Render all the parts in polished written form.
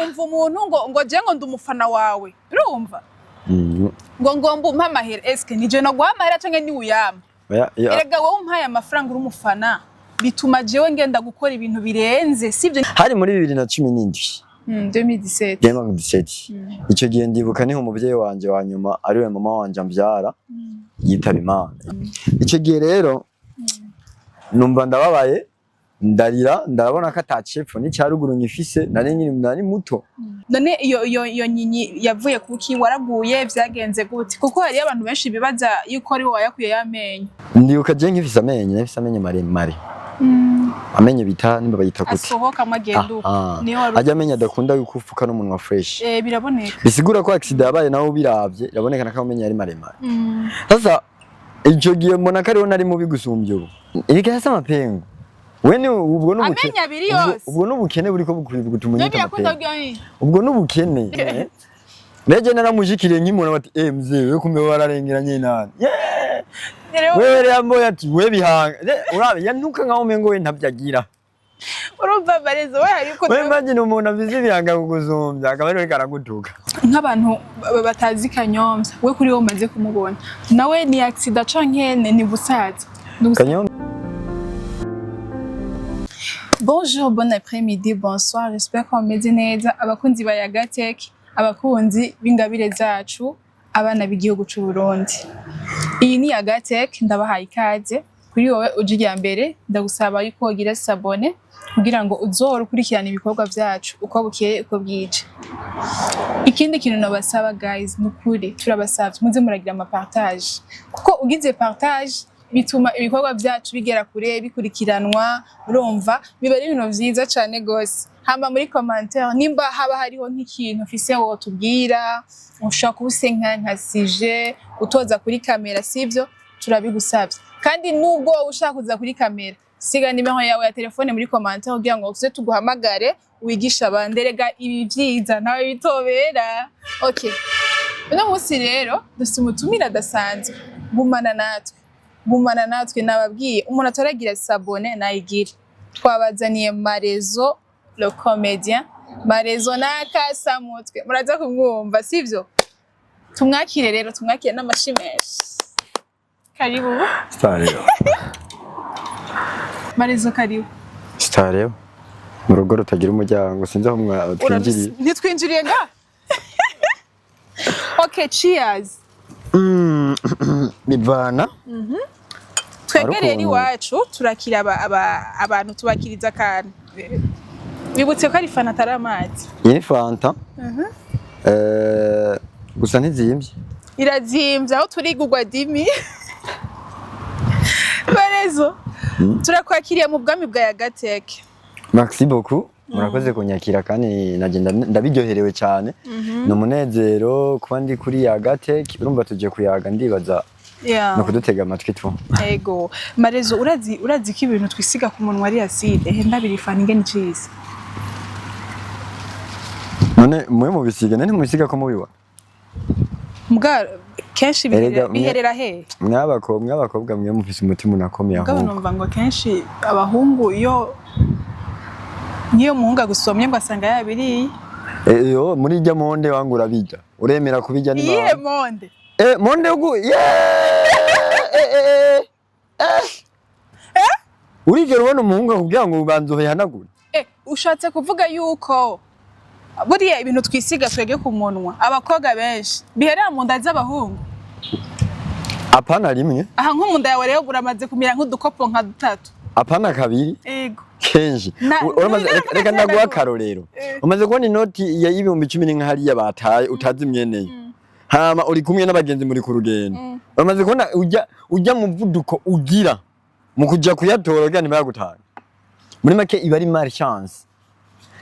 wumva umuntu ngo je ngo ndumufana wawe urumva ngo ngomba umpa amahera eske nije no guha amahera canke ni uyama erega wowe umpaye amafaranga uri umufana bituma jewe ngenda gukora ibintu birenze sivyo hari muri 2017 2017 icyo gihe ndibuka niho umuvyeyi wanje wa nyuma ari we mama wanje ambyara yitaba Imana icyo gihe rero numva ndababaye ndarira ndabona ko atacepfo ni cyaruguru nyifise nari muto none iyo nyinyi yavuye kuki waraguye vyagenze gute kuko hari abantu benshi bibaza yuko ari wowe yakuye yamenye ndibuka je nkifise amenye maremare amenye bita nimba bayita gute asohoka magenduka niyo ajya amenya adakunda yukufuka n'umunwa fresh biraboneka bisigura ko accident yabaye naho biravye iraboneka nako amenye ari maremare sasa icyo gihe mbona ko ariho nari mubi gusumbya ubu irigasa amapengo wene ubwo n'ubukene amenya biri yose ubwo n'ubukene buriko bukuribuka umunyita ubwo n'ubukene neje naramujikiriye nkimona bati mzee we kumbe wararengeranye nani wewe yamboye ati we bihanga urabe yanuka nkaho mengo we ntabyagira urumva barezo we ariko we imagine umuntu avize ibihanga kuguzumbya akaba ari karagutuka nk'abantu batazi Kanyombya we kuri wo umaze kumubona nawe ni accident canke ni busaza Kanyombya. Bonjour, bon après-midi, bonsoir, j'espère qu'on meze neza abakunzi ba Yaga Tech, abakunzi b'ingabire zacu, abana b'igihugu cy'u Burundi. Iyi ni Yaga Tech ndabahaye ikaze kuri wowe uje ya mbere ndagusaba yuko ugira sabone kugira ngo uzohore ukurikirana ibikorwa byacu uko bukeye uko bwije. Ikindi kintu nabasaba guys nukuri turabasavye muze muragira ama partage kuko ugize partage bituma ibikorwa byacu bigera kure bikurikiranwa urumva biba ari ibintu vyiza cyane gose hamba muri commentaire nimba haba hariho nk'ikintu ufise wo tubwira ushaka kubusenka nka sije utoza kuri kamera sivyo turabigusavye kandi nubwo ushaka kuza kuri kamera siga nimero yawe ya telefone muri commentaire kugira ngo uze tuguhamagare wigisha abanderega ibi vyiza nawe bitobera okay uno musi rero dufite umutumira dasanzwe gumana natwe nababwiye umuntu ataragira sabone nayigire twabazaniye Marezo le comédien Marezo nakasa mutwe muraza kumwumva sivyo tumwakire rero tumwakire n'amashimeshi karibu stareo Marezo karibu stareo mu rugo rutagira umuryango sinzi aho twinjiriye ntitwinjiriye nga okay cheers bivana twegereye iwacu turakira abantu tubakiriza akantu bibutse ko ari fanta atari amazi iyi fanta gusa ntizimvye irazimvye aho turigurwa dimi Marezo turakwakiriye mu bwami bwa Yaga Tech. Merci beaucoup murakoze kunyakira kandi nagenda ndabiryoherewe cyane no munezero kuba ndi kuri Yaga Tech urumva tuje kuyaga ndibaza no kudutega amatwi tu ego Marezo urazi ko ibintu twisiga ku munwa ari acide ndabirifana ingene ciza none mwe mu bisiga none mubisiga ko mubiwa mbwa kenshi biherera he mwabakobwa mwe mufise umutima unakomeye aho numva ngo kenshi abahungu iyo niyo muhunga gusomye ngo asanga yabiriye yo muri jya monde wangura bijya uremera kubijya ni iye monde monde ugu urigera ubona umuhungu kugira ngo ubanze uhanagure ushatse kuvuga yuko buriya ibintu twisiga twege ku munwa abakobwa benshi biherera mu nda z'abahungu apana rimwe aha nko mu nda yawe rero uramaze kumira nk'udukopo nka dutatu apana kabiri ego kenshi reka ndaguha akarorero umaze kubona inoti ya 10,000 nka hariya bataye utazi imyeneye hama uri kumwe n'abagenzi muri ku rugendo umaze kubona ujya mu vuduko ugira mu kujya kuyatora kandi bayagutanga muri make iba ari malchance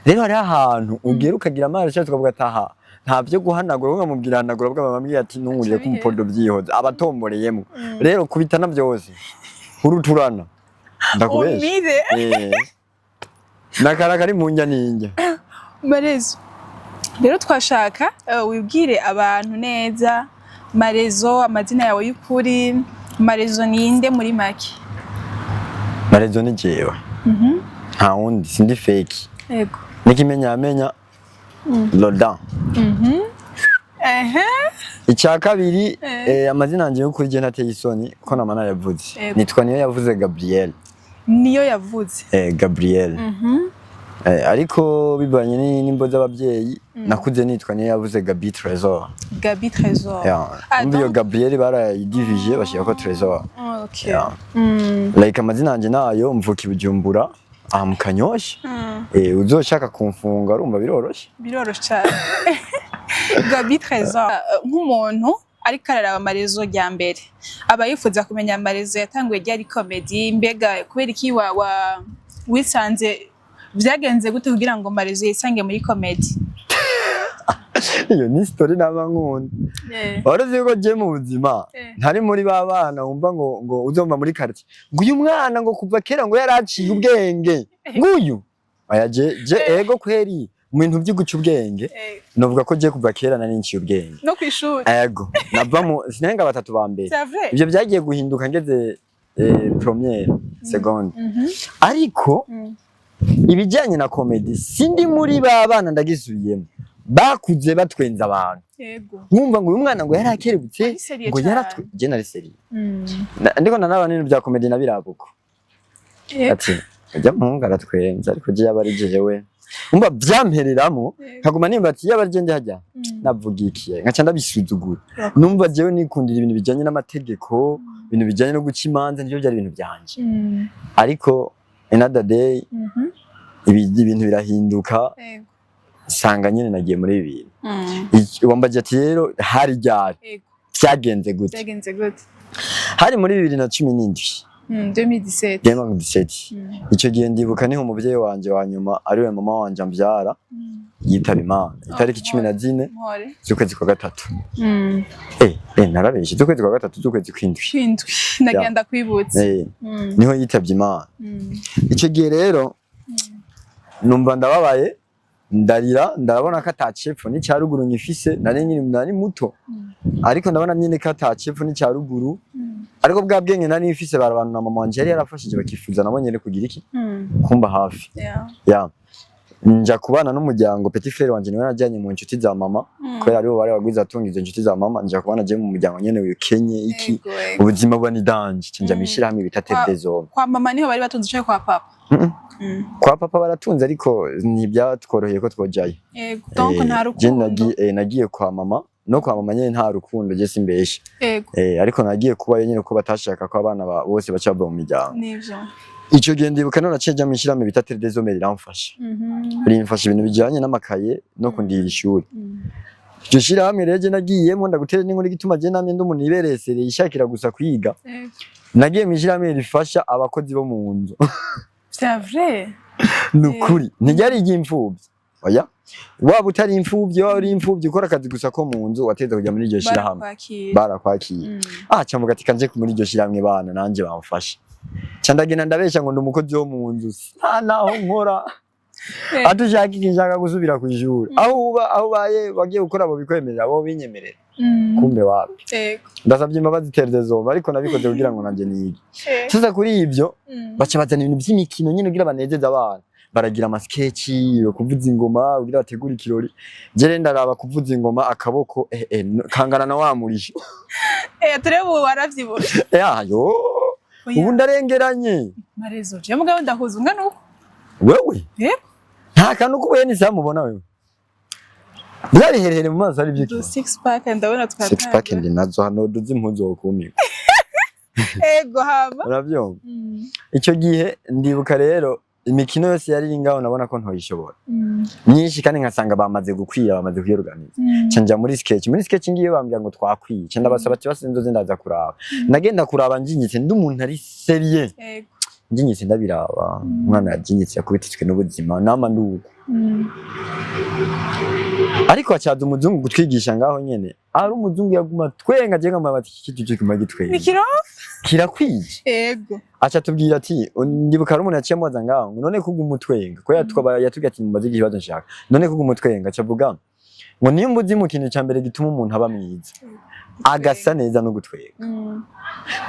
rero hari ahantu ugera ukagira malchance ukavuga ataha nta byo guhanagura ukamubwira hanagura bw'abamambwiye ati nunguriye ku mupodo byihoza abatomboreyemo rero kubitana byose uruturana ndakubesha nakara kari mu njya ninjya Marezo rero twashaka wibwire abantu neza Marezo amazina yawe y'ukuri Marezo ninde muri make Marezo ni jewe nta wundi sindi fake yego nikimenya Lodan. Ehe. Icya kabiri amazina yanjye y'ukuri je nateye isoni ko namana yavuze. Nitwa niyo yavuze Gabriel. Niyo yavuze. Gabriel. Ariko bibanye n'imbo z'ababyeyi nakuze nitwa niyo yavuze Gabi Trésor. Gabi Trésor. Iyo Gabriel barayidivije bashira ko Trésor. Okay. Like amazina yanjye nayo mvuka Bujumbura mu Kanyosha. Uzoshaka kumfunga urumva biroroshe. Biroroshe cyane. Gabi Trésor nk'umuntu ariko araraba amarezo rya mbere aba yifuza kumenya amarezo yatanguye ryari comedy mbega kubera iki wisanze byagenze gute kugira ngo amarezo yisange muri comedy? Iyo ni story n'abankunda. Warazi yuko je mu buzima ntari muri babana wumva ngo uzomba muri quartier ngo uyu mwana ngo kuva kera ngo yaraciye ubwenge nguyu aya je ego kweri mu bintu by'iguca ubwenge novuga ko je kuva kera nari nciye ubwenge no kwishuri ego nava mu sinenga batatu ba mbere ivyo byagiye guhinduka ngeze première seconde ariko ibijyanye na comedy sindi muri babana ndagisubiyemo bakuze batwenza abantu nkumva ngo uyu mwana ngo yarakerebutse ngo je nari serie ndiko nanaba n'ibintu bya comedy nabirabuko ati ujya muhunga aratwenza ariko je yabari jewe umba byampereramo nkaguma nimba ati yaba agende hajya navuga iki nkaca ndabisuzugura numva jewe nikundira ibintu bijyanye n'amategeko ibintu bijyanye no guca imanza nivyo byari ibintu byanje ariko another day ibintu birahinduka sanga nyine nagiye muri ibi bintu wambaje ati rero hari ryari byagenze gute hari muri 2017 2017 icyo gihe ndibuka niho umubyeyi wanje wa nyuma ariwe mama wanje ambyara yitaba Imana itariki 14 z'ukwezi kwa gatatu narabeshye z'ukwezi kwa gatatu z'ukwezi kw'indwi nagenda kwibutse niho yitabye Imana icyo gihe rero numva ndababaye ndarira ndabona ko atacepfo n'icyaruguru nyifise nari muto ariko ndabona nyine ko atacepfo n'icyaruguru ariko bwa bwenge nari nifise barabantu na mama wanje yari yarafashije bakifuza nabo nyene kugira iki kumba hafi nja kubana n'umuryango petit frère wanje niwe najyanye mu nshuti za mama kubera aribo bari bagwiza atunga izo nshuti za mama nja kubana je mu muryango nyene wikenye iki ubuzima bwa nidanje nja mishira hamwe bita Dezo kwa mama niho bari batunze cyo kwa papa kwa papa baratunze ariko ntibyatworoheye ko twojayo donc nta rukundo nagiye kwa mama no kwa mama nyene nta rukundo je simbeshe ariko nagiye kubayo nyene ko batashaka ko abana bose baca bava mu miryango nivyo ico gihe ndibuka none naceje amishirame bita Dezo riramfasha rimfasha ibintu bijanye n'amakaye no kundira ishuri iryo shirahamwe rero je nagiyemo ndagutera n'inkuru gituma je namye ndumuntu iberesereye ishakira gusa kwiga nagiye mishirame rifasha abakozi bo mu nzu c'est vrai nukuri ntiryari iry'imfuvyi oya waba utari imfuvyi waba uri imfuvyi ukora akazi gusa ko mu nzu wateza kujya muri iryo shirahamwe barakwakiye camuga ati kanje muri iryo shirahamwe bana nanje bamfasha candagenda ndabesha ngo ndi umukozi wo mu nzu naho nkora atushaka ikinshaka gusubira ku ishuri aho baye bagiye gukora abo bikwemerera abo binyemerera kumbe wapi ndasabye imbabazi Dezo ariko nabikoze kugira ngo nanje nige sasa kuri ibyo baca bazana ibintu by'imikino nyine kugira banezeze abana baragira amasketchi kuvuza ingoma kugira bategura ikirori je ndaraba kuvuza ingoma akaboko kangana na wamurisha turebe waravyibura yo ubu ndarengeranye marezo je mugabo ndahuza ungana uko wewe nta kantu kubuye ni samubona wewe byariherere mu maso ari byiki 6 pack ndabona twatanga 6 pack ndi nazo hano duzi impuzo okumirwa ego hama uravyumva icyo gihe ndibuka rero imikino yose yari ngaho nabona ko ntoyishobora nyinshi kandi nkasanga bamaze gukwira bamaze kuyorganiza canja muri sketch ngiye bambya ngo twakwiye canda basaba ati basenzo zindaza kuraba nagenda kuraba njinyitse ndi umuntu ari serieux njinyitse ndabiraba umwana yajinyitse yakubititswe n'ubuzima nama nduko ariko acaza umuzungu gutwigisha ngaho nyene ari umuzungu yaguma twenga je ngamba bati kitu cyo kuma gitwenga kirakwije ego acha tubwira ati ndibuka rumuntu yaciye mwaza ngaho none kuga umutwenga ko yatubwiye ati mumaze ikibazo nshaka none kuga umutwenga acavuga ngo niyo mbuzi mu kintu cyambere gituma umuntu aba mwiza agasa neza no gutwenga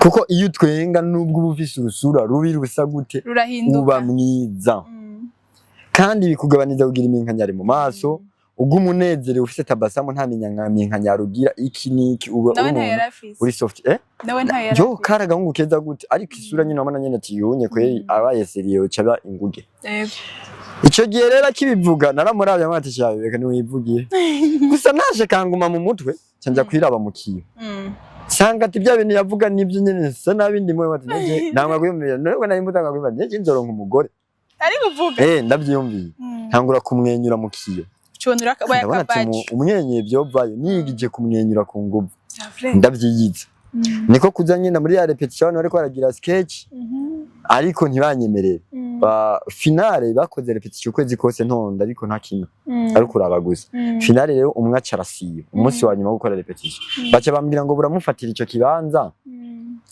kuko iyo utwenga nubwo ubufise urusura rubi rusa gute uba mwiza kandi bikugabaniza kugira iminkanyari mu maso umunezero ufise tabasamu nta minkanya rugira iki niki uba uri soft nawe nta yara yo karagahungu keza gute ariko isura nyine wabona nyene ati yunye kweri abaye seriyo caba inguge ico gihe rero kibivuga naramuravye amati cyawe reka niwivugiye gusa naje kanguma mu mutwe canja kwiraba mu kiyo sanga ati bya bintu yavuga nibyo nyene sa nabindi mwe bati nje namwe gwemera nubwo nari mutanga gwemera nje nzoronka umugore ari kuvuga ndavyumviye ntangura kumwenyura mu kiyo cyonura kabaya kabaje umwenye byovayo nigije kumwenyura ku nguvu ndavyiyiza niko kuzanye na muri ya repetition bariko baragira sketch ariko ntibanyemerera finale bakoze repetition kwezi kose ntonda ariko nta kintu ariko urabaguza finale rero umwe acarasiye umunsi wa nyuma wo gukora repetition baca bambwira ngo buramufatira ico kibanza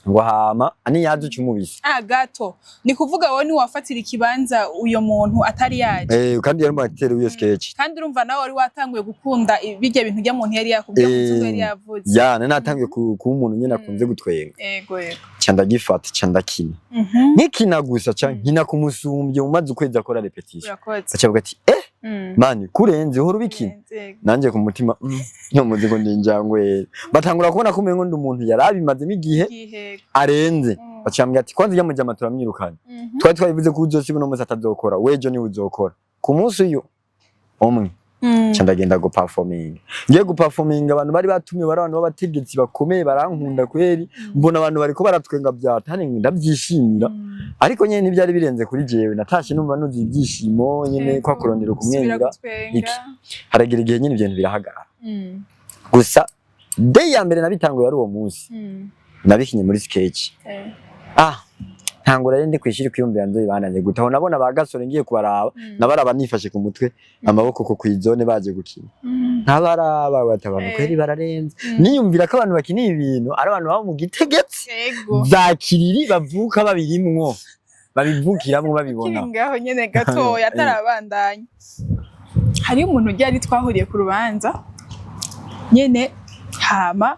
ngo hama ani yaje cyumubisi gato ni kuvuga wowe ni wafatira ikibanza uyo muntu atari yaje kandi yari acteur w'iyo sketch kandi urumva nawe wari watanguye gukunda bijye bintu bya muntu yari yakubwiye mu yari yavuze natanguye ku umuntu nyene akunze gutwenga yego cyanda gifata cyanda kina nkina gusa nkina kumusumbye umaze ukwezi akora repetition acavuga ati mani kurenze uhora ubikina nanje ku mutima nyomuze ngo ndinjangwe batangura kubona ko umengo ndi umuntu yarabimazemo igihe arenze bacambye ati kwanza ijya mu jama turamwirukanye twari twabivuze ko uzosi buno musa atazokora wejo ni uzokora ku munsi uyu omwe cyandagenda go performing ngiye go performing abantu bari batumye bari abantu babategetsi bakomeye barankunda kweri mbona abantu bariko baratwenga byatane ndabyishimira ariko nyene nibyari birenze kuri jewe natashe numva nuzi ibyishimo nyene kwa kurondera kumwenyura iki haragira igihe nyene ibintu birahagarara gusa day ya mbere nabitanguye ari uwo munsi nabikinye muri sketch ntangura rende kwishira kwiyumvira nzo ibananye gutaho nabona bagasore ngiye kubaraba nabaraba nifashe ku mutwe amaboko ko kwizone baje gukina ntabaraba batabana kweri bararenze niyumvira ko abantu bakini ibintu ari abantu baba mu gitegetse zakiriri bavuka babirimwo babivukiramwo babibona ngaho nyene gato yatarabandanye hari umuntu ujya twahuriye ku rubanza nyene hama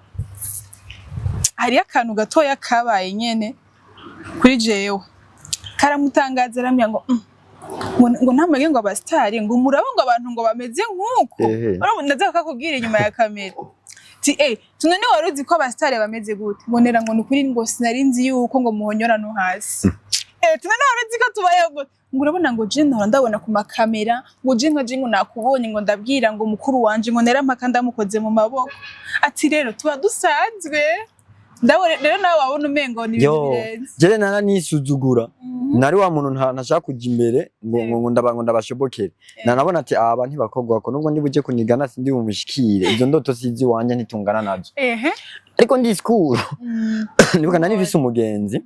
hari akantu gatoya kabaye nyene kuri jewe karamutangaza ramya ngo ntamage ngo abastari ngo murabo ngo abantu ngo bameze nkuko ndaza kakubwira inyuma ya kamera tunone waruzi ko abastari bameze gute mbonera ngo nukuri ngo sinarinzi yuko ngo muhonyora no hasi tunone waruzi ko tubaye ngo urabona ngo je ndabona ku makamera ngo je ngo nakubonye ngo ndabwira ngo mukuru wanje ngo nerampaka ndamukoze mu maboko ati rero tuba dusanzwe rero nawe wabona umengo ni ibintu birenze jere nana nisuzugura nari wa muntu ntashaka kujya imbere ngo ndabashobokere nanabona ati aba ntibakobwa ko nubwo ndibuje kunigana sindi bumushikire izo ndoto sizi wanje ntitungana nazo ariko ndi school nibuka nani vise umugenzi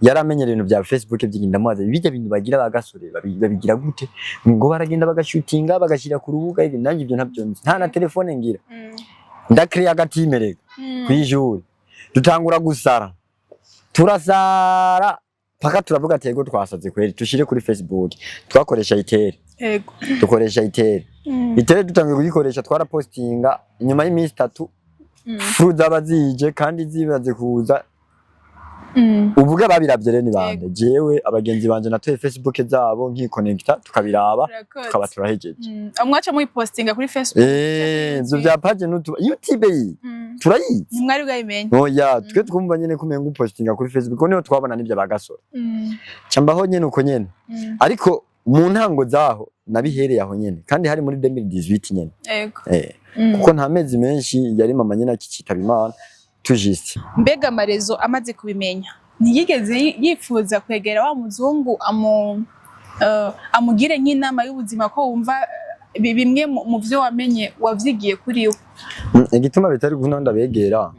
yaramenyera ibintu bya Facebook by'inda maze bijya bintu bagira bagasore babigira gute ngo baragenda bagashootinga bagashira ku rubuga ibi nanjye ibyo ntabyo nta na telefone ngira ndakriye agatimerega kwijuru dutangura gusara turasara paka turavuga tego twasaze kweri tushire kuri Facebook twakoresha itere dukoresha itere itere dutangiye kuyikoresha twara postinga inyuma y'iminsi 3 fruit zabazije kandi zibaze kuza uvuga babiravye rene bande jewe abagenzi banje natoye Facebook zabo nkiconnecta tukabiraba tukaba turahejeje amwacha mu postinga kuri Facebook zo bya page n'utu YouTube turayizi mwari bwayimenye oya twe twumva nyene kumenga upostinga kuri Facebook niho twabona nibyo bagasora cambaho nyene uko nyene ariko mu ntango zaho nabihereye aho nyene kandi hari muri 2018 nyene kuko nta mezi menshi yari mama nyene akicitaba Imana tujiste mbega amarezo amaze kubimenya ntiyigeze yifuza kwegera wa muzungu amugire nk'inama y'ubuzima ko wumva bimwe mu byo wamenye wavyigiye kuri we igituma bitari kunonda begera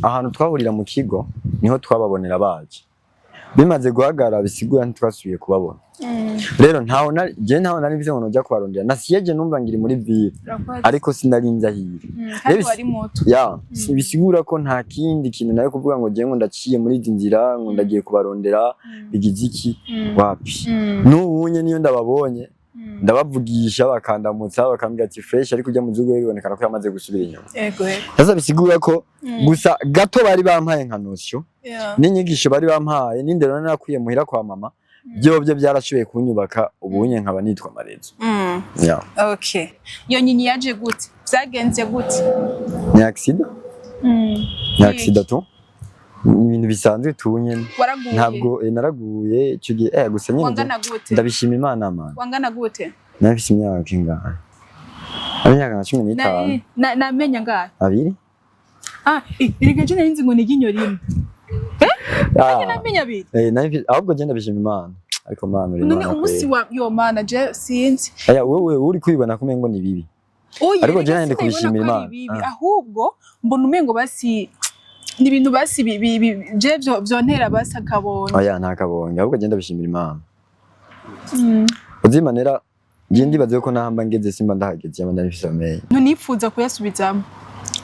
ahantu twahurira mu kigo niho twababonera baje bimaze guhagara bisigura ntitwasubiye kubabona rero ntaho nari bize ngo nojya kubarondera nasiyeje numva ngiri muri ville ariko sinarinza hiri bisigura ko nta kindi kintu nayo kuvuga ngo je ngo ndaciye muri izi nzira ngo ndagiye kubarondera bigize iki wapi n'ubunye niyo ndababonye ndabavugisha bakandamutsa bakambwira ati fresh ariko ujya mu zugo bibonekana ko yamaze gusubira inyuma sasa bisigura ko gusa gato bari bampaye nka nosyo n'inyigisho bari bampaye n'indero narakwiye muhira kwa mama byo byarashoboye kunyubaka ubunye nkaba nitwa Marezo. Yeah. Okay. Iyo nyinyi yaje gute? Byagenze gute? Ni accident. Ni accident tu. Ni ibintu bisanzwe tunyene. Waraguye. Ntabwo naraguye icyo gihe gusa nyine. Wangana gute? Ndabishima Imana man. Wangana gute? Nafise imyaka ingana. Imyaka 15. Namenya ngahe? 2. Erega je narinzi ngo ni ginyo rimwe. Namenya 2. Ahubwo je ndabishima Imana. Ariko Mana uri Imana. None umunsi wa yo Mana je sinzi. Wewe uri kwibona kumengo ni bibi. Ariko je nandi kubishimira Imana. Ahubwo mbona umengo basi ni ibintu basi je vyontera basi akabonye. Nta kabonye. Ahubwo je ndabishimira Imana. Uzimanera je ndibaze ko nahamba ngeze simba ndahageze yama ndabifise amenye. Ntunipfuza kuyasubizamo.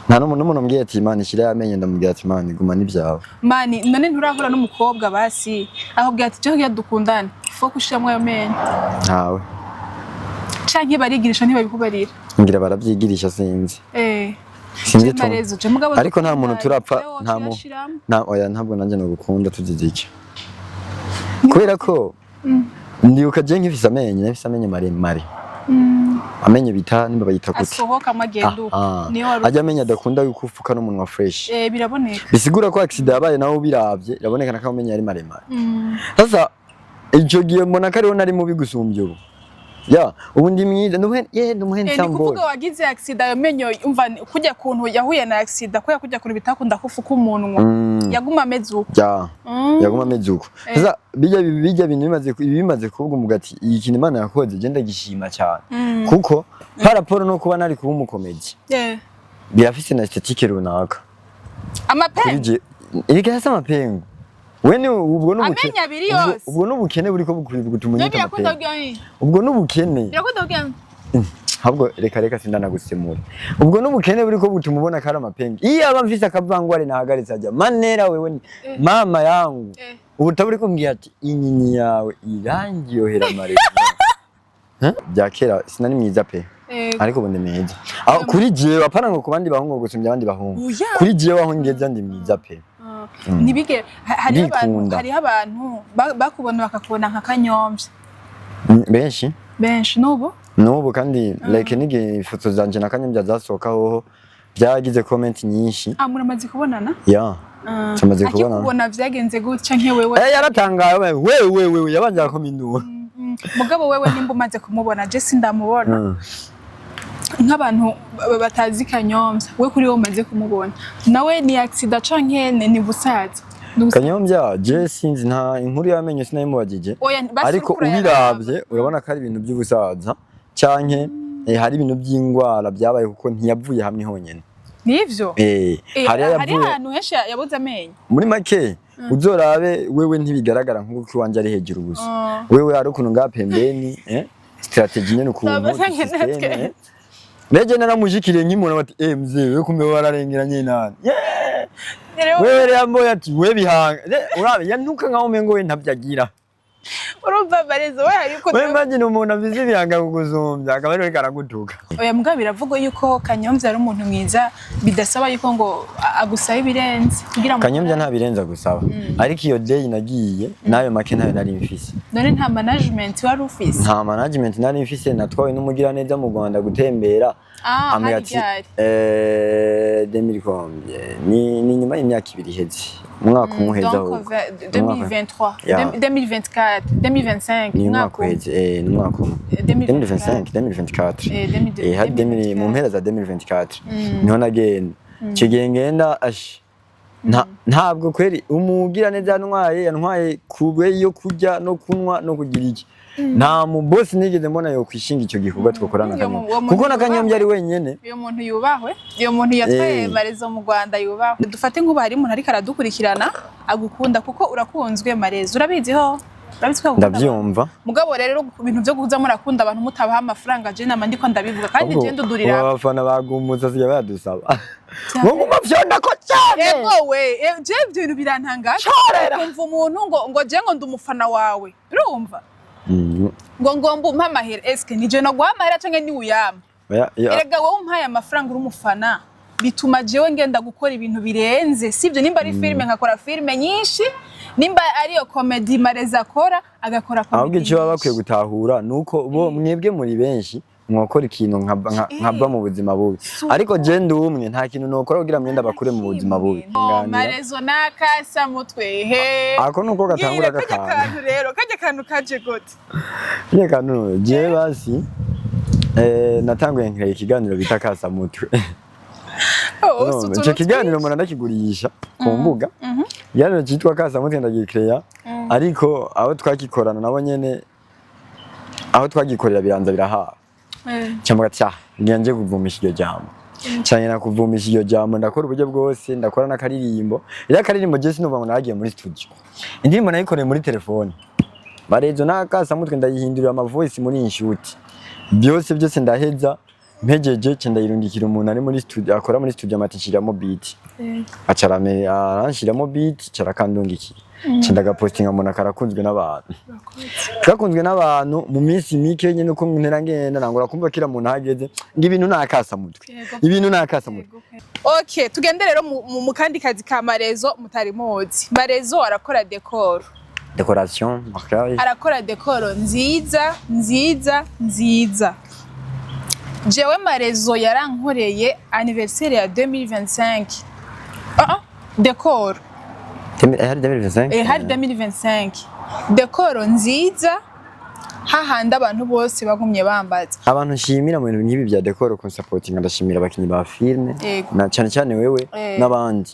Nta n'umuntu mbwiye ati Imana ishira yamenye ndamubwira ati Imana iguma n'ibyawe. Mani none nturahura n'umukobwa basi ahubwo ati cyo yadukundana fo kushiramwe amenye. Ntawe. Canke barigirisha ntibabikubarira. Ngira baravyigirisha sinzi. Sinzi to. Ariko nta muntu turapfa ntabwo nanje no gukunda tuzizike. Kubera ko ndiuka je nkifise amenye maremare. Amenye bita nimba bayita gute. Asohoka magenduka. Niyo ajya amenya adakunda gukufuka n'umunwa fresh. Biraboneka. Bisigura ko accident yabaye nawo biravye iraboneka naka amenye ari maremare. Sasa ico gihe mbona kariho nari mubi gusumbya ubu. Ubu ndi mwiza ndumuhe sambo. Kuvuga wagize accident yamenyo umva kujya kuntu yahuye na accident ko yakujya kuri bitakunda kufuka umunwa. Yaguma amezuko. Yaguma amezuko. Sasa bijya bimaze kuvuga umugati iyi kintu Imana yakoze je ndagishima cyane. Kuko paraporo no kuba nari kuba umukomeje. Birafise na esthétique runaka. Amapengu. Irigasa amapengu. Wene ubwo n'ubukene. Amenya abiri yose. Ubwo n'ubukene buriko bukuribuka umunyita amapengu. Ubwo n'ubukene. Birakunda kugenda. Habwo reka sindana gusemura. Ubwo n'ubukene buriko butumubona kara amapengu. Iyo aba mfise akavangware nahagaritse ajya. Manera wewe mama yangu. Ubu taburi kumbwira ati inyinyi yawe irangi yohera Marezo. Byakera sinari mwiza pe. Ariko ubu ndi mwiza. Aho kuri jewe apana ngo kubandi bahungu gusumbya abandi bahungu. Kuri jewe aho ngeza ndi mwiza pe. Nibige hari abantu bakubona bakakubona nka Kanyombya. Benshi nubu kandi like nige ifoto zanje na Kanyombya zasokaho byagize comment nyinshi. Muramaze kubonana? Tumaze kubonana. Akubona vyagenze gutya nke wewe. Yaratangaye wewe yabanje akominduwa. Mugabo wewe nimba umaze kumubona je sindamubona. Nk'abantu batazi Kanyombya we kuri wo umaze kumubona nawe ni accident canke ni busaza. Kanyombya je sinzi nta inkuru yamenye sinayimubagije ariko ubiravye urabona ko ari ibintu by'ubusaza canke hari ibintu by'ingwara byabaye kuko ntiyavuye hamwe honyene. Nivyo? Hari ahantu henshi yabuze amenyo. Muri make uzorabe wewe ntibigaragara nk'uko wanje ari hejuru gusa. Wewe ari ukuntu ngapembeni strategy nyene ukuntu system. Meje naramujikiriye nk'imona bati mzee we kumbe wararengeranye nani. Wewe yamboye ati we bihanga. Urabe yantuka nkaho mengo we ntabyagira. Urumva Marezo we ariko we imagine umuntu avize ibihanga kuguzumbya akaba ari karagutuka. Oya mbwa biravugwa yuko Kanyombya ari umuntu mwiza bidasaba yuko ngo agusaba ibirenze kugira ngo Kanyombya nta birenza gusaba. Ariko iyo day nagiye nayo make nayo nari mfise. None nta management wari ufise? Nta management nari mfise natwawe n'umugira neza mu Rwanda gutembera. Amuyati 2000 ni nyuma y'imyaka 2 iheze. Umwaka umuheza ho. 2023 2024 2025 mwaka uheze ni mwaka 2025 2024 hari 2000 mu mpera za 2024 niho nagenda kigiye ngenda ntabwo kweri umugira neza yantwaye kubwe yo kurya no kunwa no kugira iki nta mu boss nigeze mbona yo kwishinga icyo gikorwa twakorana Kanyombya kuko na Kanyombya ari wenyene iyo muntu yubahwe iyo muntu yatwaye Marezo mu Rwanda yubahwe dufate nk'ubu hari umuntu ariko aradukurikirana agukunda kuko urakunzwe Marezo urabiziho ndabyumva mugabo rero ibintu byo guza murakunda abantu mutabaha amafaranga je nama ndiko ndabivuga kandi je ndudurira abafana bagumutsa siya badusaba ngo mafyonda ko cyane yego we je ibintu birantangaje kumva umuntu ngo je ngo ndumufana wawe urumva ngo ngomba umpa amahera eske nije no guhamahera canke ni uyama erega wowe umpaye amafaranga uri umufana bituma jewe ngenda gukora ibintu birenze sivyo nimba ari filme nkakora filme nyinshi nimba ariyo comedy Mareza akora agakora comedy ahubwo icyo baba bakwiye gutahura nuko bo mwebwe muri benshi mwakora ikintu nkaba mu buzima bubi ariko je ndi umwe nta kintu nokora kugira mwenda bakure mu buzima bubi Marezo nakasa mutwe he ako nuko gatangura gakantu rero kajya kantu kaje gute ne kantu je basi natanguye nkira ikiganiro bita kasa mutwe icyo kiganiro umuntu ndakigurisha ku mbuga ikiganiro cyitwa kasa mutwe ndagikreya ariko aho twagikorana nabo nyene aho twagikorera biranza birahaha cyangwa cya ngiye kuvumisha iryo jambo cyane nakuvumisha iryo jambo ndakora uburyo bwose ndakora n'akaririmbo ira karirimbo je sinumva ngo nagiye muri studio indirimbo nayikoreye muri telefone Marezo nakasa mutwe ndayihindurira ama voice muri inshuti byose ndaheza mpejeje cyo ndayirungikira umuntu ari muri studio akora muri studio amatishiramo beat acarame aranshiramo beat carakandungikira cindaga postinga umuntu akarakunzwe n'abantu kakunzwe n'abantu mu minsi mike nyene uko ntera ngenda nangura kumva kira muntu hageze ngibintu nakasa mutwe ibintu nakasa mutwe okay tugende rero mu kandi kazi ka Marezo mutari muzi Marezo arakora decoration marquage arakora decor nziza jewe Marezo yarankoreye anniversaire ya 2025 decor hari 2025 hari 2025 decor nziza hahanda abantu bose bagumye bambaza abantu nshimira mu bintu nk'ibi bya decor ku supporting ndashimira abakinyi ba filme na cyane wewe n'abandi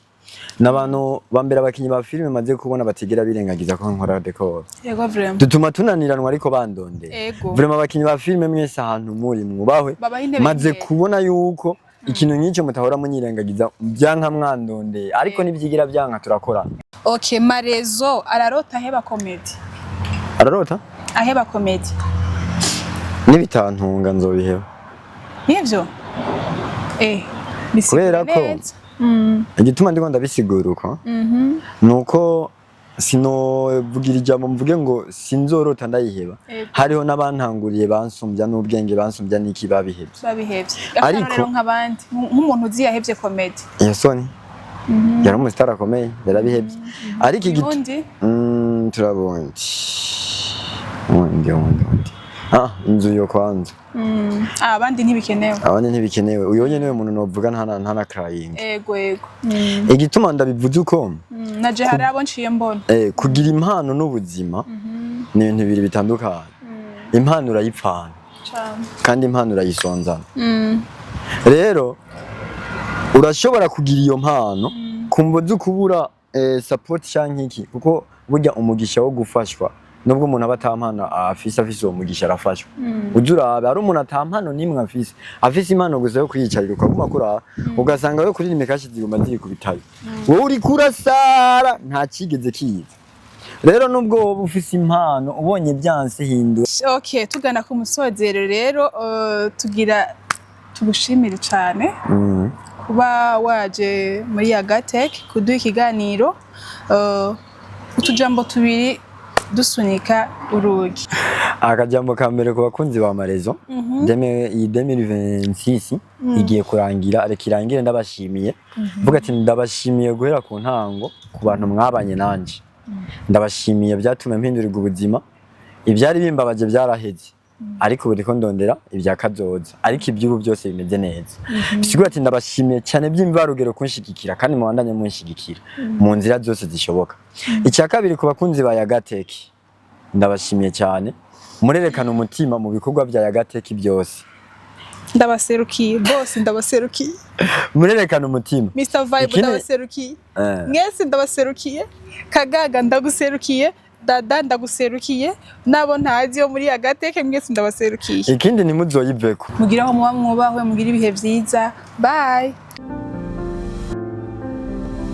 n'abantu bambera abakinyi ba filme maze kubona batigera birengagiza ko nkora decor yego vraiment dutuma tunaniranwa ariko bandonde vraiment abakinyi ba filme mwese ahantu muri mwubahwe maze kubona yuko ikintu nk'icyo mutahora munyirengagiza byanka mwandonde ariko nibyigira byanka turakora okay Marezo ararota heba comedy ararota aheba comedy nibitantunga nzobiheba nivyo kubera ko igituma ndiko ndabisigura uko nuko sinovugira ijambo mvuge ngo sinzorota ndayiheba hariho n'abantanguriye bansumbya n'ubwenge bansumbya n'iki babihebye ariko nk'abandi nk'umuntu uzi yahebye comedy yasoni yari umustar akomeye yarabihebye ariko igiti turabonye inzu yo kwanza abandi ntibikenewe uyonye niwe muntu novuga ntana crying ego igituma ndabivuze uko naje hari abo nciye mbona kugira impano n'ubuzima ni ibintu bibiri bitandukanye impano urayipfana kandi impano urayisonzana rero urashobora kugira iyo mpano kumva uzi kubura support cyangwa iki kuko burya umugisha wo gufashwa nubwo umuntu aba atampano afise uwo mugisha arafashwa ujurabe ari umuntu atampano nimwe afise impano gusa yo kwiyicarira ukaguma kura ugasanga we kuri imikashi ziguma ziri ku bitaro wowe uri kurasara nta kigeze kiza rero nubwo wowe ufise impano ubonye byanse hindura okay tugana ku musozero rero tugushimire cyane kuba waje muri Agatek kuduha ikiganiro utujambo tubiri dusunika urugi akajambo ka mbere ku bakunzi ba Marezo 2026 igiye kurangira ariko irangire ndabashimiye vuga ati ndabashimiye guhera ku ntango ku bantu mwabanye nanje ndabashimiye byatumye mpindurirwa ubuzima ibyari bimbabaje byaraheze ariko buri ko ndondera ibya kazoza ariko ibyubu byose bimeze neza bisigura ati ndabashimiye cyane by'imvarugero kunshigikira kandi mubandanye munshigikira mu nzira zose zishoboka icya kabiri ku bakunzi ba Agatek ndabashimiye cyane murerekana umutima mu bikorwa bya Agatek byose ndabaserukiye boss ndabaserukiye murerekana umutima Mr Vibe ndabaserukiye mwese ndabaserukiye Kagaga ndaguserukiye Dada ndaguserukiye nabo ntazi yo muri Agatek mwese ndabaserukiye ikindi ntimuzoyiveko mugiraho muba mwubahwe mugira ibihe byiza bye